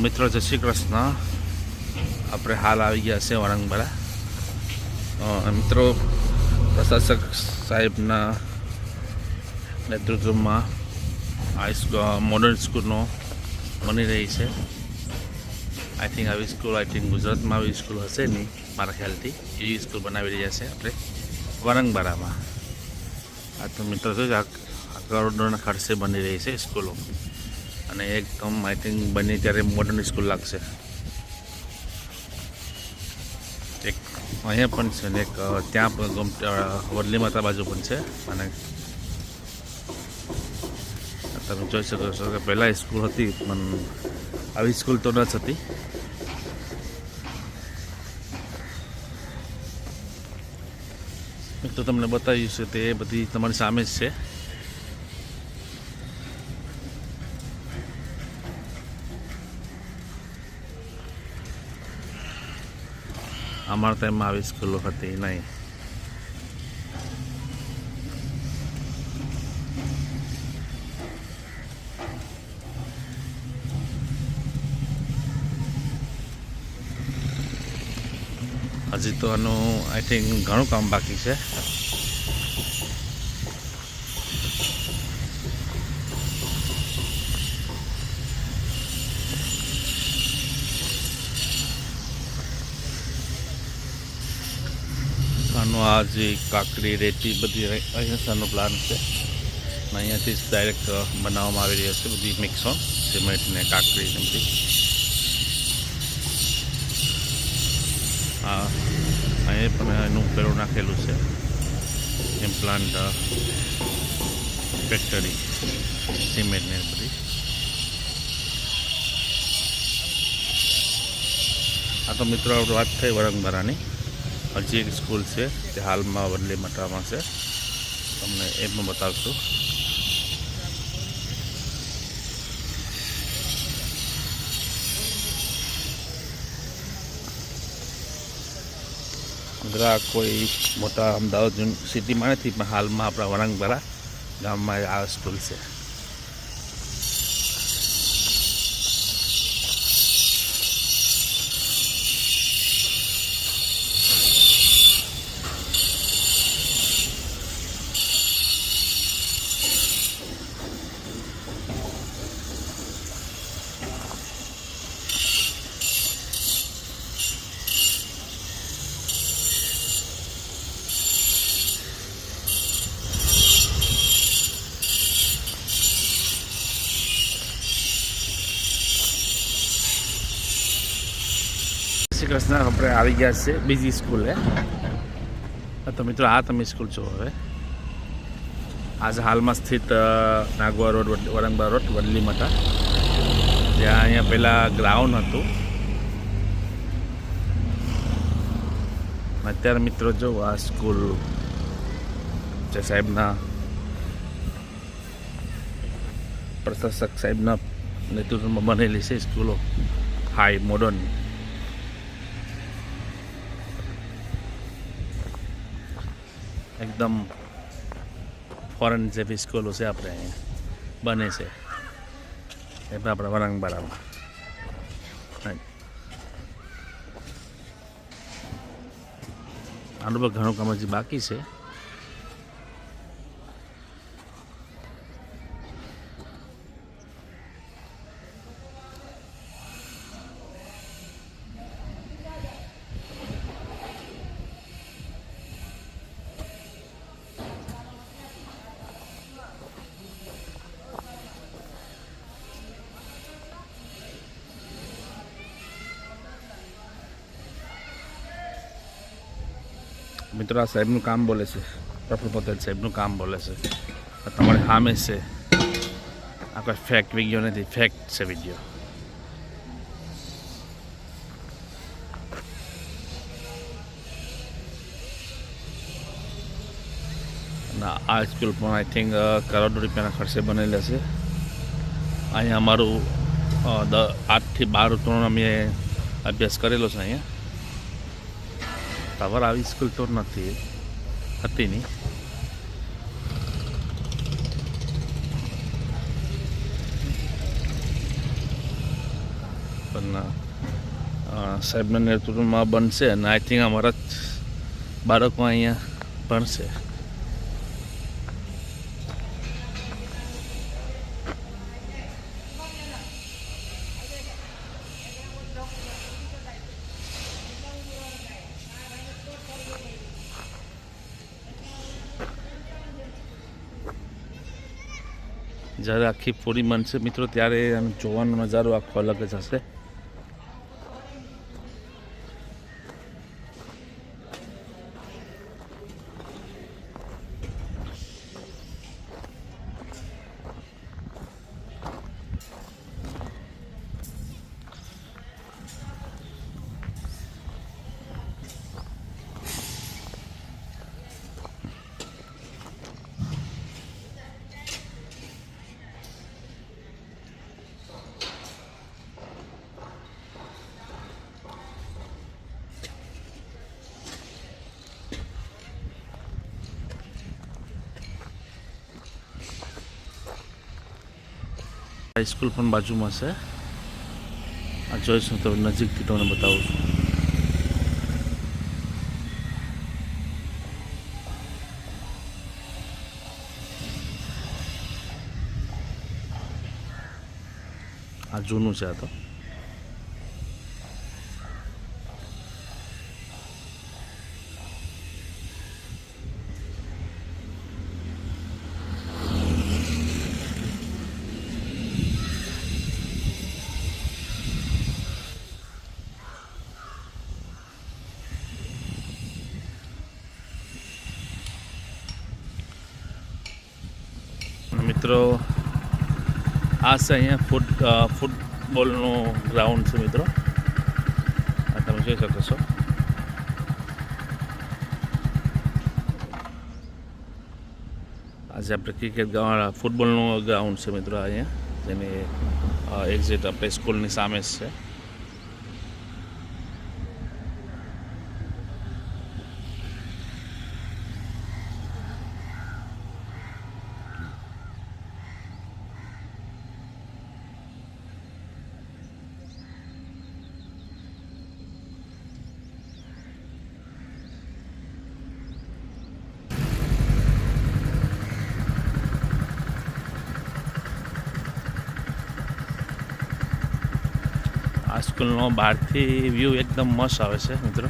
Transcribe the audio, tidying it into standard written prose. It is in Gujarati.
મિત્રો જય શ્રી કૃષ્ણ. આપણે હાલ આવી ગયા છે વરંગબરા. મિત્રો પ્રશાસક સાહેબના નેતૃત્વમાં આ મોડર્ન સ્કૂલનો બની રહી છે. આઈ થિંક આવી સ્કૂલ ગુજરાતમાં આવી સ્કૂલ હશે નહીં મારા ખ્યાલથી. એવી સ્કૂલ બનાવી રહ્યા છે આપણે વરંગબરામાં. આ તો મિત્રો જો કરોડોના ખર્ચે બની રહી છે સ્કૂલો, અને એકદમ આઈ થિંક બની ત્યારે મોડર્ન સ્કૂલ લાગશે. એક અહીંયા પણ છે ને એક ત્યાં પણ વડલી માતા બાજુ પણ છે. અને તમે જોઈ શકો છો કે પહેલાં સ્કૂલ હતી પણ આવી સ્કૂલ તો ન જ હતી. એક તો તમને બતાવ્યું છે તે બધી તમારી સામે જ છે. અમારા ટાઈમમાં આવી સ્કૂલો હતી નહીં. હજી તો આનું આઈ થિંક ઘણું કામ બાકી છે. આનું આ જે કાકડી રેતી બધી અહીંયાનો પ્લાન છે. અહીંયાથી જ ડાયરેક્ટ બનાવવામાં આવી રહ્યો છે બધી મિક્સો સિમેન્ટ ને કાકડી ને બધી. હા, અહીંયા પણ એનું પેલું નાખેલું છે ઇમ્પ્લાન્ટ ફેક્ટરી સિમેન્ટ ને બધી. આ તો મિત્રો આપણે વાત થઈ વરંગબરાની. હજી એક સ્કૂલ છે તે હાલમાં વડલી મટામાં છે, તમને એ પણ બતાવશું. ગ્રાહક કોઈ મોટા અમદાવાદ સિટીમાં નથી, પણ હાલમાં આપણા વરંગબરા ગામમાં આ સ્કૂલ છે. શ્રી કૃષ્ણ. આપણે આવી ગયા છે બીજી સ્કૂલે. તો મિત્રો આ તમે સ્કૂલ છો હવે આજે હાલમાં સ્થિત નાગવા રોડ વરંગબરા રોડ વડલી મટા, જ્યાં અહીંયા પહેલાં ગ્રાઉન્ડ હતું. અત્યારે મિત્રો જો આ સ્કૂલ જે સાહેબના પ્રશાસક સાહેબના નેતૃત્વમાં બનેલી છે સ્કૂલો, હાઈ મોડર્ન. એકદમ ફોરેન જેવી સ્કૂલો છે આપણે અહીંયા બને છે એ પણ આપણા વરંગબરામાં. આનું પણ ઘણું કામ હજી બાકી છે. મિત્રો આ સાહેબનું કામ બોલે છે, પ્રફુલ પટેલ સાહેબનું કામ બોલે છે. તમારે સામે છે. આ કોઈ ફેક્ટ વિડીયો નથી, ફેક્ટ છે વિડીયો. ના આ સ્કૂલ પણ આઈ થિંક કરોડો રૂપિયાના ખર્ચે બનેલા છે. અહીંયા અમારું 8 થી 12 ધોરણ અમે અભ્યાસ કરેલો છે અહીંયા. તમારે આવી સ્કૂલ તો નથી હતી નહીં. પણ સાહેબના નેતૃત્વમાં બનશે અને આઈ થિંક અમારા જ બાળકો અહીંયા ભણશે. જ્યારે આખી પૂરી બનશે મિત્રો ત્યારે આમ જોવાનો નજારો આખો અલગ જ હશે. સ્કૂલ પણ બાજુમાં છે. આ જોઈશું તો નજીકથી તમને બતાવું છું. આ જૂનું છે. આ તો મિત્રો આ છે અહીંયા ફૂટબોલનું ગ્રાઉન્ડ છે મિત્રો. આ તમે જોઈ શકો છો. આજે આપણે ક્રિકેટ ફૂટબોલનું ગ્રાઉન્ડ છે મિત્રો અહીંયા, જેની એક્ઝેક્ટ આપણે સ્કૂલની સામે જ છે. આ સ્કૂલનો બહારથી વ્યૂ એકદમ મસ્ત આવે છે મિત્રો.